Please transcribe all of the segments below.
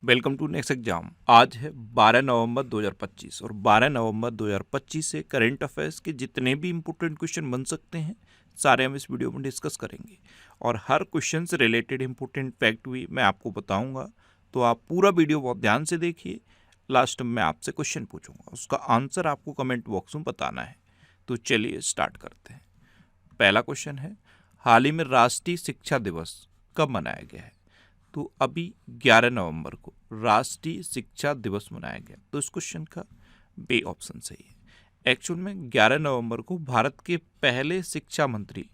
Welcome to next exam. आज है 12 नवंबर 2025 और 12 नवंबर 2025 से करंट अफेयर्स के जितने भी इंपॉर्टेंट क्वेश्चन बन सकते हैं सारे हम इस वीडियो में डिस्कस करेंगे और हर क्वेश्चन से रिलेटेड इंपॉर्टेंट फैक्ट भी मैं आपको बताऊंगा। तो आप पूरा वीडियो बहुत ध्यान से देखिए। लास्ट में मैं आपसे क्वेश्चन पूछूंगा, उसका आंसर आपको कमेंट बॉक्स में बताना है। तो चलिए स्टार्ट करते हैं। पहला क्वेश्चन है, हाल ही में राष्ट्रीय शिक्षा दिवस कब मनाया गया है? तो अभी 11 नवंबर को राष्ट्रीय शिक्षा दिवस मनाया गया। तो इस क्वेश्चन का बी ऑप्शन सही है। एक्चुअल में 11 नवंबर को भारत के पहले शिक्षा मंत्री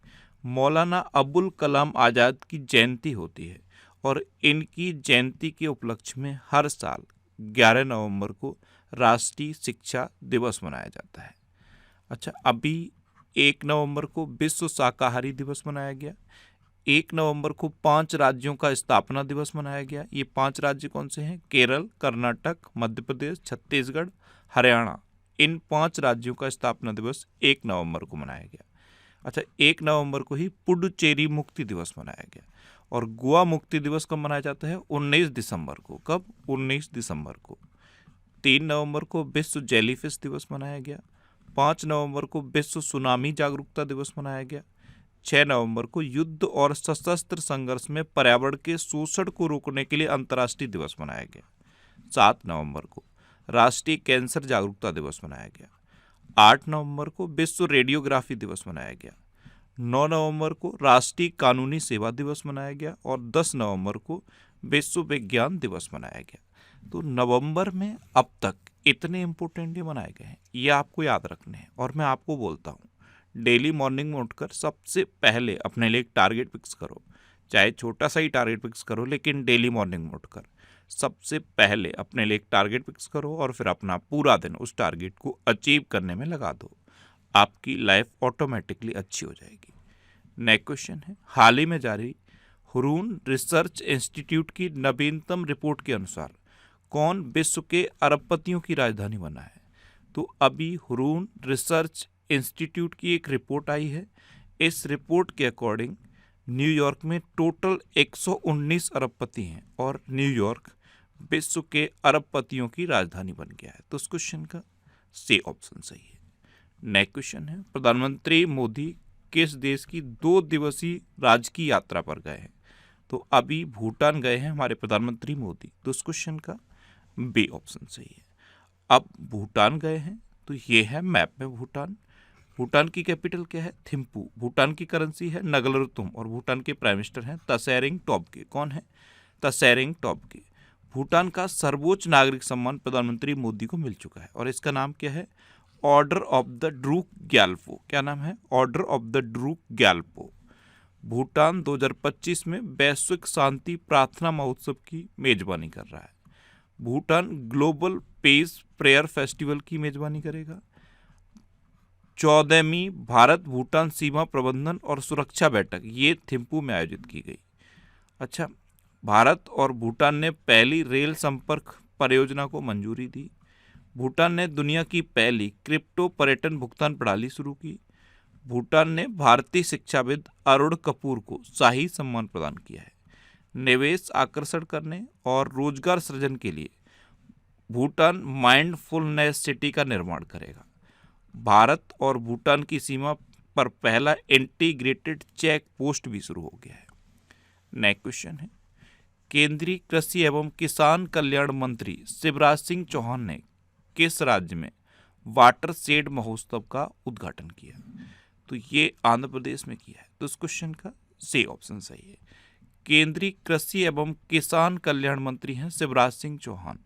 मौलाना अबुल कलाम आज़ाद की जयंती होती है और इनकी जयंती के उपलक्ष्य में हर साल 11 नवंबर को राष्ट्रीय शिक्षा दिवस मनाया जाता है। अच्छा, अभी 1 नवंबर को विश्व शाकाहारी दिवस मनाया गया। 1 नवंबर को 5 राज्यों का स्थापना दिवस मनाया गया। ये 5 राज्य कौन से हैं? केरल, कर्नाटक, मध्य प्रदेश, छत्तीसगढ़, हरियाणा। इन 5 राज्यों का स्थापना दिवस 1 नवंबर को मनाया गया। अच्छा, 1 नवंबर को ही पुडुचेरी मुक्ति दिवस मनाया गया और गोवा मुक्ति दिवस कब मनाया जाता है? 19 दिसंबर को। कब? 19 दिसंबर को। 3 नवंबर को विश्व जेलीफिश दिवस मनाया गया। 5 नवंबर को विश्व सुनामी जागरूकता दिवस मनाया गया। 6 नवंबर को युद्ध और सशस्त्र संघर्ष में पर्यावरण के शोषण को रोकने के लिए अंतर्राष्ट्रीय दिवस मनाया गया। 7 नवंबर को राष्ट्रीय कैंसर जागरूकता दिवस मनाया गया। 8 नवंबर को विश्व रेडियोग्राफी दिवस मनाया गया। 9 नवंबर को राष्ट्रीय कानूनी सेवा दिवस मनाया गया और 10 नवंबर को विश्व विज्ञान दिवस मनाया गया। तो नवंबर में अब तक इतने इम्पोर्टेंट डे मनाए गए हैं, ये आपको याद रखने हैं। और मैं आपको बोलता हूँ, डेली मॉर्निंग में उठकर सबसे पहले अपने लिए एक टारगेट फिक्स करो, चाहे छोटा सा ही टारगेट फिक्स करो, लेकिन डेली मॉर्निंग में उठकर सबसे पहले अपने लिए एक टारगेट फिक्स करो और फिर अपना पूरा दिन उस टारगेट को अचीव करने में लगा दो। आपकी लाइफ ऑटोमेटिकली अच्छी हो जाएगी। नेक्स्ट क्वेश्चन है, हाल ही में जारी हुरून रिसर्च इंस्टीट्यूट की नवीनतम रिपोर्ट के अनुसार कौन विश्व के अरबपतियों की राजधानी बना है? तो अभी हुरून रिसर्च इंस्टीट्यूट की एक रिपोर्ट आई है। इस रिपोर्ट के अकॉर्डिंग न्यूयॉर्क में टोटल 119 अरबपति हैं और न्यूयॉर्क विश्व के अरबपतियों की राजधानी बन गया है। तो इस क्वेश्चन का सी ऑप्शन सही है। नेक्स्ट क्वेश्चन है, प्रधानमंत्री मोदी किस देश की 2 दिवसीय राजकीय यात्रा पर गए हैं? तो अभी भूटान गए हैं हमारे प्रधानमंत्री मोदी। तो इस क्वेश्चन का बी ऑप्शन सही है। अब भूटान गए हैं तो ये है मैप में भूटान। भूटान की कैपिटल क्या है? थिम्पू। भूटान की करेंसी है नगलरुतुम और भूटान के प्राइम मिनिस्टर हैं तसैरिंग टोब्गे। कौन है? तसैरिंग टोब्गे। भूटान का सर्वोच्च नागरिक सम्मान प्रधानमंत्री मोदी को मिल चुका है और इसका नाम क्या है? Order of the Druk Gyalpo. क्या नाम है? Order of the Druk Gyalpo. Bhutan 2025 में वैश्विक शांति प्रार्थना महोत्सव की मेजबानी कर रहा है। Bhutan global piece prayer festival की मेजबानी करेगा। 14वीं भारत भूटान सीमा प्रबंधन और सुरक्षा बैठक ये थिम्पू में आयोजित की गई। अच्छा, भारत और भूटान ने पहली रेल संपर्क परियोजना को मंजूरी दी। भूटान ने दुनिया की पहली क्रिप्टो पर्यटन भुगतान प्रणाली शुरू की। भूटान ने भारतीय शिक्षाविद अरुण कपूर को शाही सम्मान प्रदान किया है। निवेश आकर्षण करने और रोजगार सृजन के लिए भूटान माइंडफुलनेस सिटी का निर्माण करेगा। भारत और भूटान की सीमा पर पहला इंटीग्रेटेड चेक पोस्ट भी शुरू हो गया है। नेक्स्ट क्वेश्चन है, केंद्रीय कृषि एवं किसान कल्याण मंत्री शिवराज सिंह चौहान ने किस राज्य में वाटर शेड महोत्सव का उद्घाटन किया? तो ये आंध्र प्रदेश में किया है। तो इस क्वेश्चन का सी ऑप्शन सही है। केंद्रीय कृषि एवं किसान कल्याण मंत्री हैं शिवराज सिंह चौहान।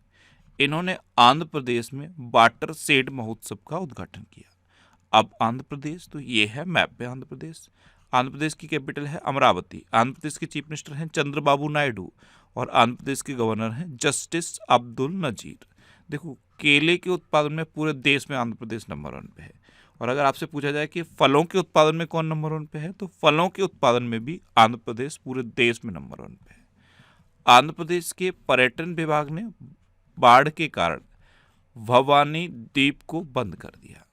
इन्होंने आंध्र प्रदेश में वाटर शेड महोत्सव का उद्घाटन किया। अब आंध्र प्रदेश, तो ये है मैप पे आंध्र प्रदेश। आंध्र प्रदेश की कैपिटल है अमरावती। आंध्र प्रदेश के चीफ मिनिस्टर हैं चंद्रबाबू नायडू और आंध्र प्रदेश के गवर्नर हैं जस्टिस अब्दुल नजीर। देखो, केले के उत्पादन में पूरे देश में आंध्र प्रदेश नंबर 1 पे है। और अगर आपसे पूछा जाए कि फलों के उत्पादन में कौन नंबर 1 पे है, तो फलों के उत्पादन में भी आंध्र प्रदेश पूरे देश में नंबर 1 पे है। आंध्र प्रदेश के पर्यटन विभाग ने बाढ़ के कारण भवानी द्वीप को बंद कर दिया।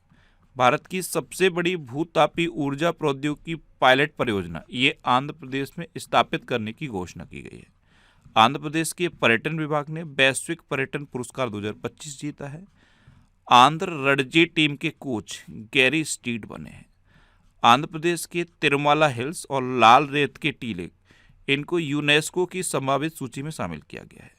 भारत की सबसे बड़ी भूतापी ऊर्जा प्रौद्योगिकी पायलट परियोजना ये आंध्र प्रदेश में स्थापित करने की घोषणा की गई है। आंध्र प्रदेश के पर्यटन विभाग ने वैश्विक पर्यटन पुरस्कार 2025 जीता है। आंध्र रणजी टीम के कोच गैरी स्टीड बने हैं। आंध्र प्रदेश के तिरुमाला हिल्स और लाल रेत के टीले, इनको यूनेस्को की संभावित सूची में शामिल किया गया है।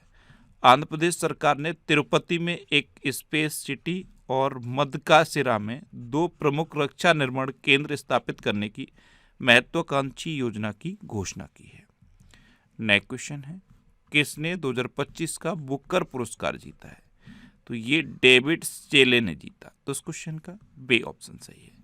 आंध्र प्रदेश सरकार ने तिरुपति में एक स्पेस सिटी और मदकासिरा में 2 प्रमुख रक्षा निर्माण केंद्र स्थापित करने की महत्वाकांक्षी योजना की घोषणा की है। नेक्स्ट क्वेश्चन है, किसने 2025 का बुकर पुरस्कार जीता है? तो ये डेविड जेले ने जीता। तो इस क्वेश्चन का बे ऑप्शन सही है।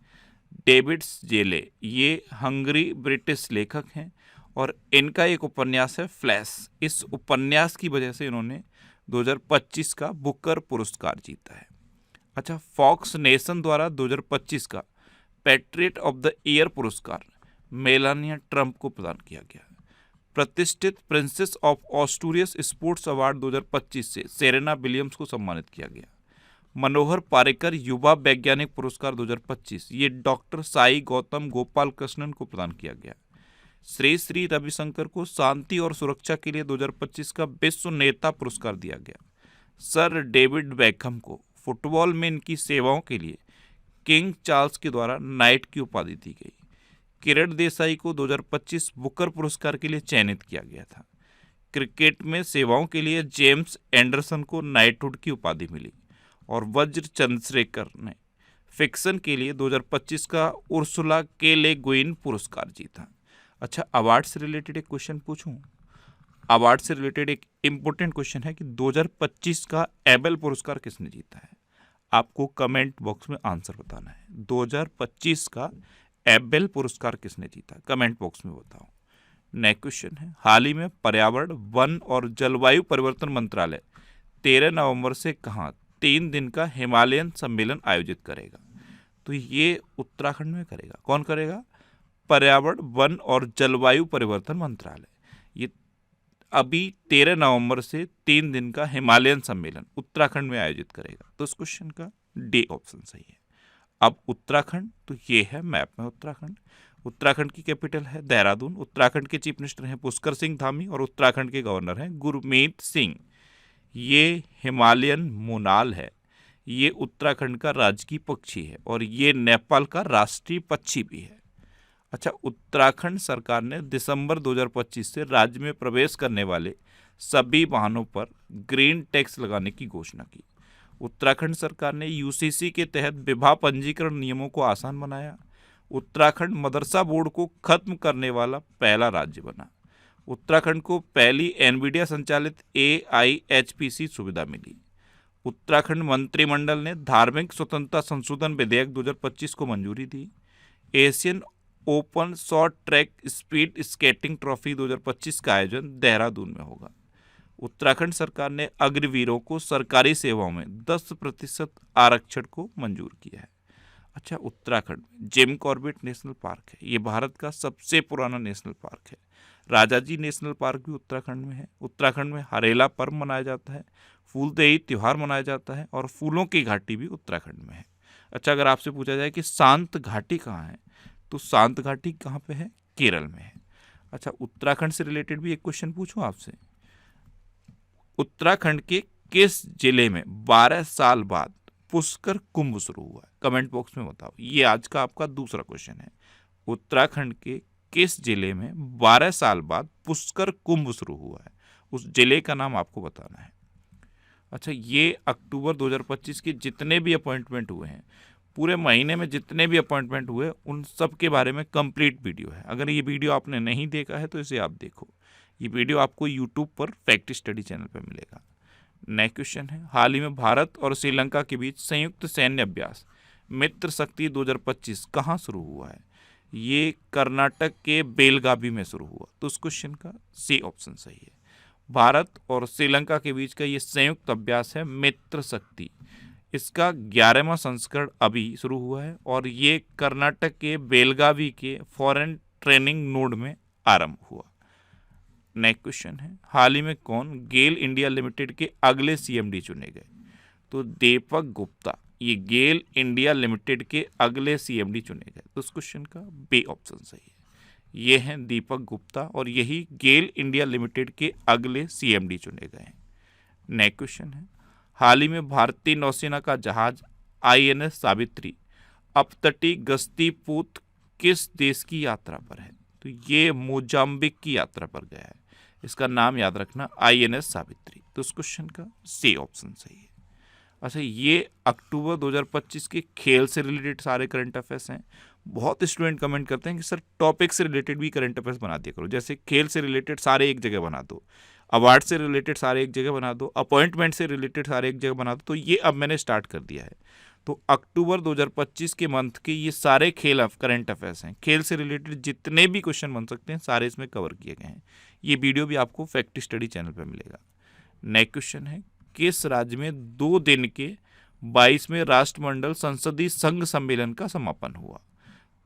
डेविड जेले ये हंगरी ब्रिटिश लेखक हैं और इनका एक उपन्यास है फ्लैश। इस उपन्यास की वजह से इन्होंने 2025 का बुकर पुरस्कार जीता है। अच्छा, फॉक्स नेशन द्वारा 2025 का पैट्रियट ऑफ द ईयर पुरस्कार मेलानिया ट्रंप को प्रदान किया गया। प्रतिष्ठित प्रिंसेस ऑफ ऑस्ट्रेलियस स्पोर्ट्स अवार्ड 2025 से सेरेना विलियम्स को सम्मानित किया गया। मनोहर पारिकर युवा वैज्ञानिक पुरस्कार 2025 ये डॉक्टर साई गौतम गोपाल कृष्णन को प्रदान किया गया। श्री श्री रविशंकर को शांति और सुरक्षा के लिए 2025 का विश्व नेता पुरस्कार दिया गया। सर डेविड बेकहम को फुटबॉल में इनकी सेवाओं के लिए किंग चार्ल्स के द्वारा नाइट की उपाधि दी गई। किरण देसाई को 2025 बुकर पुरस्कार के लिए चयनित किया गया था। क्रिकेट में सेवाओं के लिए जेम्स एंडरसन को नाइटहुड की उपाधि मिली और वज्र चंद्रशेखर ने फिक्शन के लिए 2025 का उर्सुला के ले गुइन पुरस्कार जीता। अच्छा, अवार्ड से रिलेटेड एक क्वेश्चन पूछूं। अवार्ड से रिलेटेड एक इम्पोर्टेंट क्वेश्चन है कि 2025 का एबेल पुरस्कार किसने जीता है? आपको कमेंट बॉक्स में आंसर बताना है। 2025 का एबेल पुरस्कार किसने जीता, कमेंट बॉक्स में बताओ। नेक्स्ट क्वेश्चन है, हाल ही में पर्यावरण, वन और जलवायु परिवर्तन मंत्रालय 13 नवंबर से कहाँ 3 दिन का हिमालयन सम्मेलन आयोजित करेगा? तो ये उत्तराखंड में करेगा। कौन करेगा? पर्यावरण, वन और जलवायु परिवर्तन मंत्रालय। ये अभी 13 नवंबर से 3 दिन का हिमालयन सम्मेलन उत्तराखंड में आयोजित करेगा। तो इस क्वेश्चन का डी ऑप्शन सही है। अब उत्तराखंड, तो ये है मैप में उत्तराखंड। उत्तराखंड की कैपिटल है देहरादून। उत्तराखंड के चीफ मिनिस्टर हैं पुष्कर सिंह धामी और उत्तराखंड के गवर्नर हैं गुरमीत सिंह। ये हिमालयन मोनाल है, ये उत्तराखंड का राजकीय पक्षी है और ये नेपाल का राष्ट्रीय पक्षी भी है। अच्छा, उत्तराखंड सरकार ने दिसंबर 2025 से राज्य में प्रवेश करने वाले सभी वाहनों पर ग्रीन टैक्स लगाने की घोषणा की। उत्तराखंड सरकार ने यूसीसी के तहत विवाह पंजीकरण नियमों को आसान बनाया। उत्तराखंड मदरसा बोर्ड को खत्म करने वाला पहला राज्य बना। उत्तराखंड को पहली एनवीडिया संचालित AIHPC सुविधा मिली। उत्तराखंड मंत्रिमंडल ने धार्मिक स्वतंत्रता संशोधन विधेयक 2025 को मंजूरी दी। Asian open short track speed skating trophy 2025 का आयोजन देहरादून में होगा। उत्तराखंड सरकार ने अग्रवीरों को सरकारी सेवाओं में 10% आरक्षण को मंजूर किया है। अच्छा, उत्तराखंड में जिम कॉर्बेट नेशनल पार्क है, ये भारत का सबसे पुराना नेशनल पार्क है। राजाजी नेशनल पार्क भी उत्तराखंड में है। उत्तराखंड में हरेला पर्व मनाया जाता है, फूलदेई त्यौहार मनाया जाता है और फूलों की घाटी भी उत्तराखंड में है। अच्छा, अगर आपसे पूछा जाए कि शांत घाटी कहाँ है, तो शांत घाटी कहाँ पे है? केरल में है। अच्छा, उत्तराखंड से रिलेटेड भी एक क्वेश्चन पूछूं आपसे। उत्तराखंड के किस जिले में 12 साल बाद पुष्कर कुंभ शुरू हुआ है? कमेंट बॉक्स में बताओ। ये आज का आपका दूसरा क्वेश्चन है। उत्तराखंड के किस जिले में 12 साल बाद पुष्कर कुंभ शुरू हुआ है? उस जिले का नाम आपको बताना है। अच्छा, ये अक्टूबर 2025 के जितने भी अपॉइंटमेंट हुए हैं, पूरे महीने में जितने भी अपॉइंटमेंट हुए, उन सब के बारे में कंप्लीट वीडियो है। अगर ये वीडियो आपने नहीं देखा है तो इसे आप देखो। ये वीडियो आपको यूट्यूब पर फैक्ट स्टडी चैनल पर मिलेगा। नेक्स्ट क्वेश्चन है, हाल ही में भारत और श्रीलंका के बीच संयुक्त सैन्य अभ्यास मित्र शक्ति 2025 कहाँ शुरू हुआ है? ये कर्नाटक के बेलगावी में शुरू हुआ। तो उस क्वेश्चन का सी ऑप्शन सही है। भारत और श्रीलंका के बीच का ये संयुक्त अभ्यास है मित्र शक्ति। इसका 11वां संस्करण अभी शुरू हुआ है और ये कर्नाटक के बेलगावी के फॉरेन ट्रेनिंग नोड में आरंभ हुआ। नेक्स्ट क्वेश्चन है, हाल ही में कौन गेल इंडिया लिमिटेड के अगले CMD चुने गए? तो दीपक गुप्ता, ये गेल इंडिया लिमिटेड के अगले CMD चुने गए। तो उस क्वेश्चन का बी ऑप्शन सही है। ये हैं दीपक गुप्ता और यही गेल इंडिया लिमिटेड के अगले CMD चुने गए हैं। नेक्स्ट क्वेश्चन है, हाल ही में भारतीय नौसेना का जहाज INS सावित्री अपतटीय गश्ती पोत किस देश की यात्रा पर है? तो ये मोजाम्बिक की यात्रा पर गया है। इसका नाम याद रखना, INS सावित्री। तो इस क्वेश्चन का C ऑप्शन सही है। अच्छा, ये अक्टूबर 2025 के खेल से रिलेटेड सारे करंट अफेयर्स हैं। बहुत स्टूडेंट कमेंट करते हैं कि सर टॉपिक से रिलेटेड भी करंट अफेयर्स बना दिया करो, जैसे खेल से रिलेटेड सारे एक जगह बना दो, अवार्ड से रिलेटेड सारे एक जगह बना दो, अपॉइंटमेंट से रिलेटेड सारे एक जगह बना दो। तो ये अब मैंने स्टार्ट कर दिया है। तो अक्टूबर 2025 के मंथ के ये सारे खेल करंट अफेयर्स हैं। खेल से रिलेटेड जितने भी क्वेश्चन बन सकते हैं सारे इसमें कवर किए गए हैं। ये वीडियो भी आपको फैक्ट स्टडी चैनल पर मिलेगा। नेक्स्ट क्वेश्चन है, किस राज्य में 2 दिन के 22वें राष्ट्रमंडल संसदीय संघ सम्मेलन का समापन हुआ?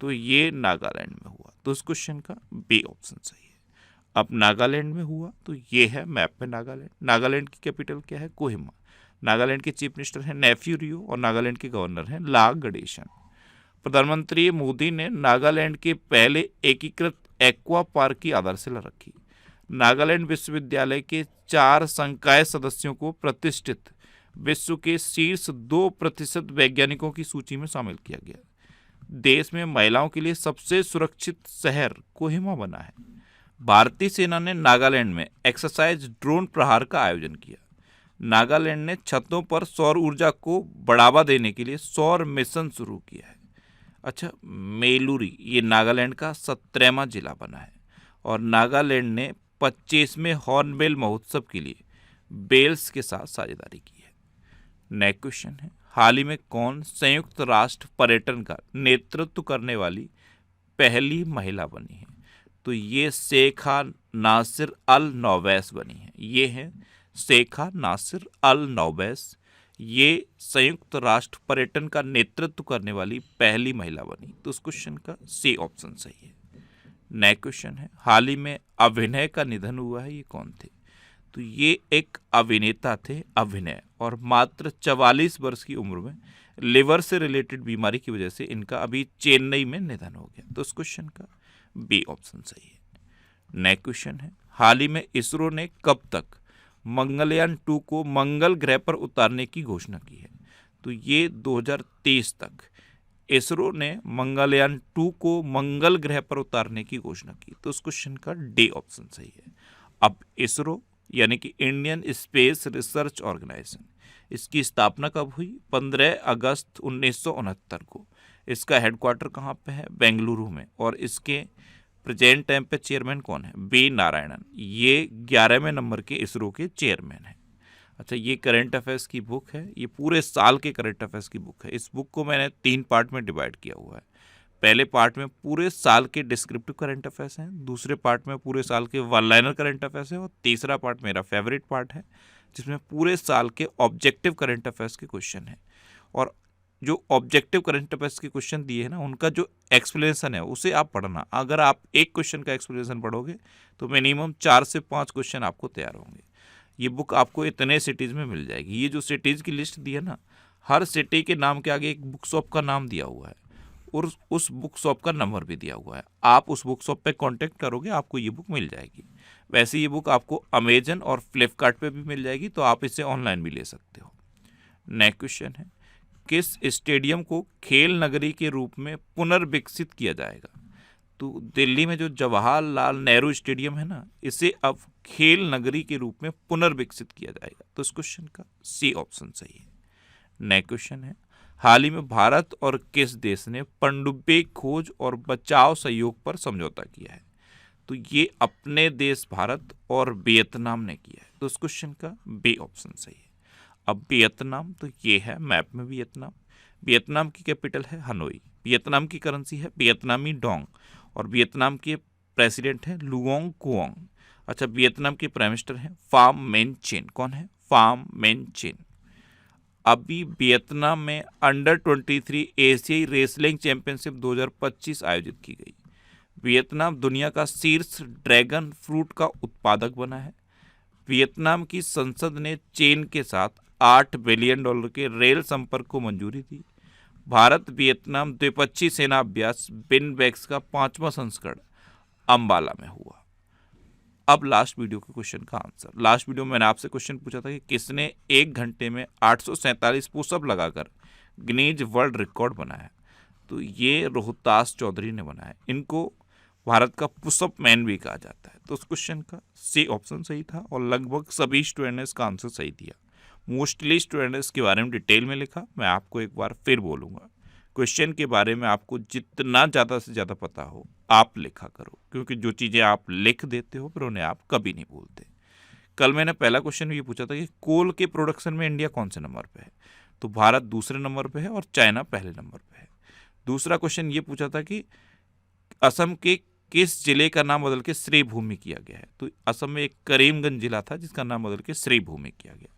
तो ये नागालैंड में हुआ। तो इस क्वेश्चन का B ऑप्शन सही है। अब नागालैंड में हुआ तो ये है मैप में नागालैंड। नागालैंड की कैपिटल क्या है? कोहिमा। नागालैंड के चीफ मिनिस्टर हैं नेफ्यू रियो और नागालैंड के गवर्नर हैं ला गणेशन। प्रधानमंत्री मोदी ने नागालैंड के पहले एकीकृत एक्वा पार्क की आधारशिला रखी। नागालैंड विश्वविद्यालय के 4 संकाय सदस्यों को प्रतिष्ठित विश्व के शीर्ष 2% वैज्ञानिकों की सूची में शामिल किया गया। देश में महिलाओं के लिए सबसे सुरक्षित शहर कोहिमा बना है। भारतीय सेना ने नागालैंड में एक्सरसाइज ड्रोन प्रहार का आयोजन किया। नागालैंड ने छतों पर सौर ऊर्जा को बढ़ावा देने के लिए सौर मिशन शुरू किया है। अच्छा, मेलुरी ये नागालैंड का 17वां जिला बना है और नागालैंड ने 25वें हॉर्नबिल महोत्सव के लिए बेल्स के साथ साझेदारी की है। नेक्स्ट क्वेश्चन है, हाल ही में कौन संयुक्त राष्ट्र पर्यटन का नेतृत्व करने वाली पहली महिला बनी है? तो ये शेखा नासिर अल नौवैस बनी है। ये है शेखा नासिर अल नौवैस। ये संयुक्त राष्ट्र पर्यटन का नेतृत्व करने वाली पहली महिला बनी। तो उस क्वेश्चन का C ऑप्शन सही है। नेक्स्ट क्वेश्चन है, हाल ही में अभिनय का निधन हुआ है, ये कौन थे? तो ये एक अभिनेता थे अभिनय, और मात्र 44 वर्ष की उम्र में लिवर से रिलेटेड बीमारी की वजह से इनका अभी चेन्नई में निधन हो गया। तो इस क्वेश्चन का B ऑप्शन सही है। नेक्स्ट क्वेश्चन है, हाल ही में इसरो ने कब तक मंगलयान 2 को मंगल ग्रह पर उतारने की घोषणा की है? तो ये 2023 तक इसरो ने मंगलयान 2 को मंगल ग्रह पर उतारने की घोषणा की। तो इस क्वेश्चन का D ऑप्शन सही है। अब इसरो यानी कि इंडियन स्पेस रिसर्च ऑर्गेनाइजेशन, इसकी स्थापना कब हुई? 15 अगस्त 1969 को। इसका हेडक्वार्टर कहाँ पे है? बेंगलुरु में। और इसके प्रेजेंट टाइम पे चेयरमैन कौन है? B नारायणन। ये 11वें नंबर के इसरो के चेयरमैन है। अच्छा, ये करंट अफेयर्स की बुक है, ये पूरे साल के करंट अफेयर्स की बुक है। इस बुक को मैंने 3 पार्ट में डिवाइड किया हुआ है। पहले पार्ट में पूरे साल के डिस्क्रिप्टिव करंट अफेयर्स हैं, दूसरे पार्ट में पूरे साल के वन लाइनर करंट अफेयर्स हैं, और तीसरा पार्ट मेरा फेवरेट पार्ट है जिसमें पूरे साल के ऑब्जेक्टिव करंट अफेयर्स के क्वेश्चन हैं। और जो ऑब्जेक्टिव करंट अफेयर्स के क्वेश्चन दिए हैं ना, उनका जो एक्सप्लेनेशन है उसे आप पढ़ना। अगर आप एक क्वेश्चन का एक्सप्लेनेशन पढ़ोगे तो मिनिमम 4 से 5 क्वेश्चन आपको तैयार होंगे। ये बुक आपको इतने सिटीज़ में मिल जाएगी। ये जो सिटीज़ की लिस्ट दी है ना, हर सिटी के नाम के आगे एक बुक शॉप का नाम दिया हुआ है और उस बुक शॉप का नंबर भी दिया हुआ है। आप उस बुक शॉप पे कांटेक्ट करोगे, आपको ये बुक मिल जाएगी। वैसे ये बुक आपको अमेजन और फ्लिपकार्ट पे भी मिल जाएगी, तो आप इसे ऑनलाइन भी ले सकते हो। नेक्स्ट क्वेश्चन है, किस स्टेडियम को खेल नगरी के रूप में पुनर्विकसित किया जाएगा? तो दिल्ली में जो जवाहरलाल नेहरू स्टेडियम है ना, इसे अब खेल नगरी के रूप में पुनर्विकसित किया जाएगा। तो इस क्वेश्चन का C ऑप्शन सही है। नेक्स्ट क्वेश्चन है, हाल ही में भारत और किस देश ने पनडुब्बी खोज और बचाव सहयोग पर समझौता किया है? तो ये अपने देश भारत और वियतनाम ने किया है। तो इस क्वेश्चन का B ऑप्शन सही है। अब वियतनाम, तो ये है मैप में वियतनाम। वियतनाम की कैपिटल है हनोई। वियतनाम की करेंसी है वियतनामी डोंग और वियतनाम के प्रेसिडेंट हैं लुओंग कुओंग। अच्छा, वियतनाम के प्राइम मिनिस्टर हैं फाम मेन चिन। कौन है? फाम मेन चिन। अभी वियतनाम में अंडर 23 एशियाई रेसलिंग चैंपियनशिप 2025 आयोजित की गई। वियतनाम दुनिया का शीर्ष ड्रैगन फ्रूट का उत्पादक बना है। वियतनाम की संसद ने चीन के साथ $8 बिलियन के रेल संपर्क को मंजूरी दी। भारत वियतनाम द्विपक्षीय सेना अभ्यास बिनबैक्स का 5वां संस्करण अंबाला में हुआ। अब लास्ट वीडियो के क्वेश्चन का आंसर। लास्ट वीडियो में मैंने आपसे क्वेश्चन पूछा था कि किसने 1 घंटे में 847 पुशअप लगाकर गिनीज वर्ल्ड रिकॉर्ड बनाया। तो ये रोहतास चौधरी ने बनाया। इनको भारत का पुशअप मैन भी कहा जाता है। तो उस क्वेश्चन का सी ऑप्शन सही था और लगभग सभी स्टूडेंट ने इसका आंसर सही दिया। मोस्टली स्टूडेंट ने इसके बारे में डिटेल में लिखा। मैं आपको एक बार फिर बोलूँगा, क्वेश्चन के बारे में आपको जितना ज़्यादा से ज़्यादा पता हो आप लिखा करो, क्योंकि जो चीज़ें आप लिख देते हो फिर उन्हें आप कभी नहीं भूलते। कल मैंने पहला क्वेश्चन ये पूछा था कि कोल के प्रोडक्शन में इंडिया कौन से नंबर पे है। तो भारत दूसरे नंबर पे है और चाइना पहले नंबर पे है। दूसरा क्वेश्चन ये पूछा था कि असम के किस जिले का नाम बदल के श्रीभूमि किया गया है। तो असम में एक करीमगंज जिला था जिसका नाम बदल के श्रीभूमि किया गया।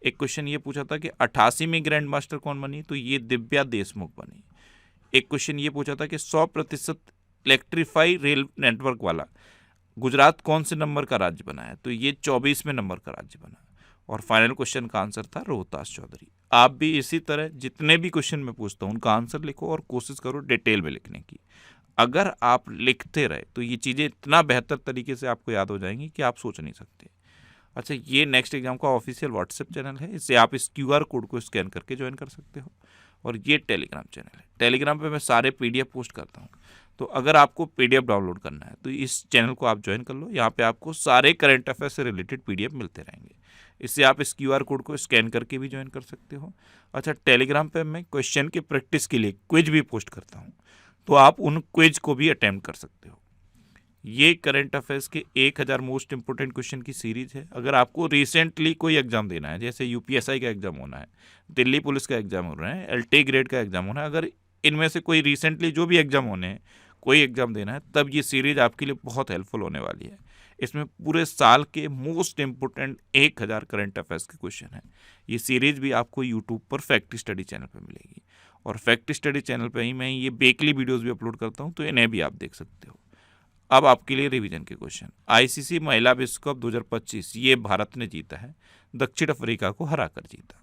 एक क्वेश्चन ये पूछा था कि 88वीं ग्रैंड मास्टर कौन बनी। तो ये दिव्या देशमुख बनी। एक क्वेश्चन ये पूछा था कि 100% इलेक्ट्रीफाई रेल नेटवर्क वाला गुजरात कौन से नंबर का राज्य बना है। तो ये 24वें नंबर का राज्य बना। और फाइनल क्वेश्चन का आंसर था रोहतास चौधरी। आप भी इसी तरह जितने भी क्वेश्चन मैं पूछता हूँ उनका आंसर लिखो और कोशिश करो डिटेल में लिखने की। अगर आप लिखते रहे तो ये चीज़ें इतना बेहतर तरीके से आपको याद हो जाएंगी कि आप सोच नहीं सकते। अच्छा, ये नेक्स्ट एग्जाम का ऑफिशियल व्हाट्सएप चैनल है। इससे आप इस QR कोड को स्कैन करके ज्वाइन कर सकते हो। और ये टेलीग्राम चैनल है। टेलीग्राम पे मैं सारे PDF पोस्ट करता हूँ। तो अगर आपको PDF डाउनलोड करना है तो इस चैनल को आप ज्वाइन कर लो। यहाँ पे आपको सारे करंट अफेयर से रिलेटेड PDF मिलते रहेंगे। इससे आप इस QR कोड को स्कैन करके भी ज्वाइन कर सकते हो। अच्छा, टेलीग्राम पे मैं क्वेश्चन की प्रैक्टिस के लिए क्विज भी पोस्ट करता हूँ, तो आप उन क्विज को भी अटेम्प्ट कर सकते हो। ये करंट अफेयर्स के 1000 मोस्ट इंपोर्टेंट क्वेश्चन की सीरीज है। अगर आपको रिसेंटली कोई एग्जाम देना है, जैसे UPSI का एग्जाम होना है, दिल्ली पुलिस का एग्जाम हो रहा है, LT ग्रेड का एग्जाम होना है, अगर इनमें से कोई रिसेंटली जो भी एग्जाम होने हैं, कोई एग्जाम देना है, तब ये सीरीज आपके लिए बहुत हेल्पफुल होने वाली है। इसमें पूरे साल के मोस्ट इंपोर्टेंट 1000 करंट अफेयर्स के क्वेश्चन हैं। ये सीरीज भी आपको यूट्यूब पर फैक्ट स्टडी चैनल पर मिलेगी। और फैक्ट स्टडी चैनल पर ही मैं ये वीकली वीडियोज़ भी अपलोड करता हूँ, तो इन्हें भी आप देख सकते हो। अब आपके लिए रिवीजन के क्वेश्चन। ICC महिला विश्व कप 2025 ये भारत ने जीता है, दक्षिण अफ्रीका को हराकर जीता।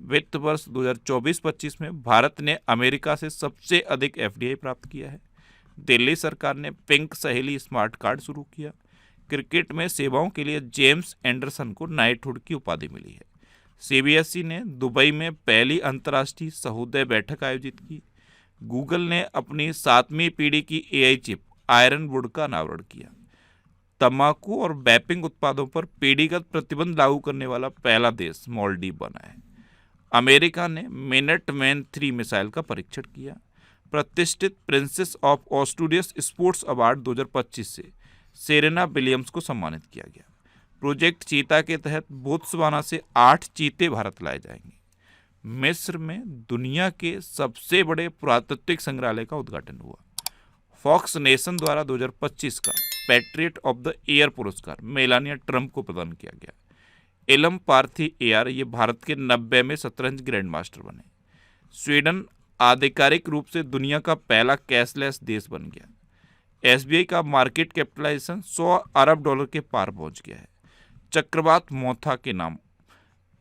वित्त वर्ष 2024-25 में भारत ने अमेरिका से सबसे अधिक FDI प्राप्त किया है। दिल्ली सरकार ने पिंक सहेली स्मार्ट कार्ड शुरू किया। क्रिकेट में सेवाओं के लिए जेम्स एंडरसन को नाइटहुड की उपाधि मिली है। CBSE ने दुबई में पहली अंतर्राष्ट्रीय सहोदय बैठक आयोजित की। गूगल ने अपनी 7वीं पीढ़ी की AI चिप आयरन वुड का अनावरण किया। तंबाकू और वैपिंग उत्पादों पर पीढ़ीगत प्रतिबंध लागू करने वाला पहला देश मालदीव बना है। अमेरिका ने मिनटमैन 3 मिसाइल का परीक्षण किया। प्रतिष्ठित प्रिंसेस ऑफ ऑस्ट्रेलियस स्पोर्ट्स अवार्ड 2025 से सेरेना विलियम्स को सम्मानित किया गया। प्रोजेक्ट चीता के तहत बोत्सवाना से 8 चीते भारत लाए जाएंगे। मिस्र में दुनिया के सबसे बड़े पुरातात्विक संग्रहालय का उद्घाटन हुआ। फॉक्स नेशन द्वारा 2025 का पैट्रियट ऑफ द ईयर पुरस्कार मेलानिया ट्रंप को प्रदान किया गया। एलम पार्थी AR ये भारत के 90वें शतरंज ग्रैंड मास्टर बने। स्वीडन आधिकारिक रूप से दुनिया का पहला कैशलेस देश बन गया। SBI का मार्केट कैपिटलाइजेशन $100 अरब के पार पहुंच गया है। चक्रवात मोथा के नाम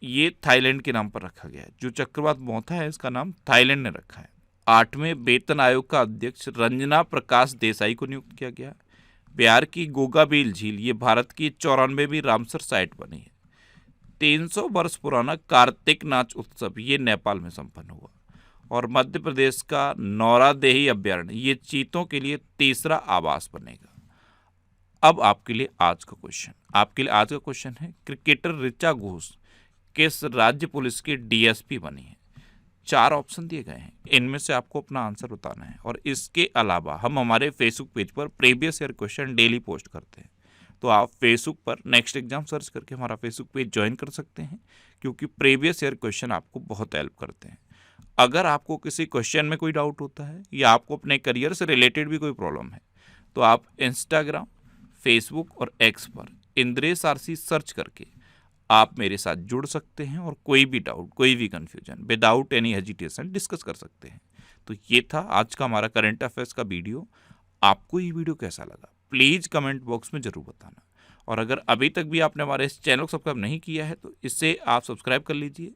ये थाईलैंड के नाम पर रखा गया है। जो चक्रवात मोथा है इसका नाम थाईलैंड ने रखा है। 8वें वेतन आयोग का अध्यक्ष रंजना प्रकाश देसाई को नियुक्त किया गया। बिहार की गोगाबील झील ये भारत की 94वीं रामसर साइट बनी है। 300 वर्ष पुराना कार्तिक नाच उत्सव ये नेपाल में संपन्न हुआ। और मध्य प्रदेश का नौरादेही अभ्यारण्य ये चीतों के लिए तीसरा आवास बनेगा। अब आपके लिए आज का क्वेश्चन है क्रिकेटर ऋचा घोष किस राज्य पुलिस की DSP बनी है। 4 ऑप्शन दिए गए हैं, इनमें से आपको अपना आंसर बताना है। और इसके अलावा हम हमारे फेसबुक पेज पर previous year question daily post करते हैं, तो आप फेसबुक पर नेक्स्ट एग्जाम सर्च करके हमारा फेसबुक पेज ज्वाइन कर सकते हैं, क्योंकि प्रीवियस ईयर क्वेश्चन आपको बहुत हेल्प करते हैं। अगर आपको किसी क्वेश्चन में कोई डाउट होता है या आपको अपने करियर से रिलेटेड भी कोई प्रॉब्लम है, तो आप इंस्टाग्राम, फेसबुक और X पर इंद्रेश RC सर्च करके आप मेरे साथ जुड़ सकते हैं और कोई भी डाउट, कोई भी confusion without any hesitation discuss कर सकते हैं। तो ये था आज का हमारा करंट अफेयर्स का वीडियो। आपको ये वीडियो कैसा लगा प्लीज़ कमेंट बॉक्स में ज़रूर बताना। और अगर अभी तक भी आपने हमारे इस चैनल को सब्सक्राइब नहीं किया है तो इससे आप सब्सक्राइब कर लीजिए।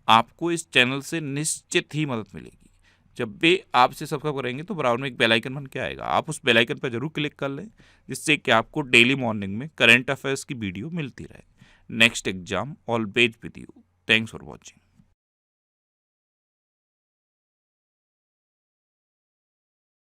आपको इस चैनल से निश्चित ही मदद मिलेगी। जब भी आपसे सब्सक्राइब करेंगे तो बराबर में एक बेल आइकन बन के आएगा, आप उस बेल आइकन पर जरूर क्लिक कर लें, जिससे कि आपको डेली मॉर्निंग में करंट अफेयर्स की वीडियो मिलती रहे। Next exam always with you. Thanks for watching.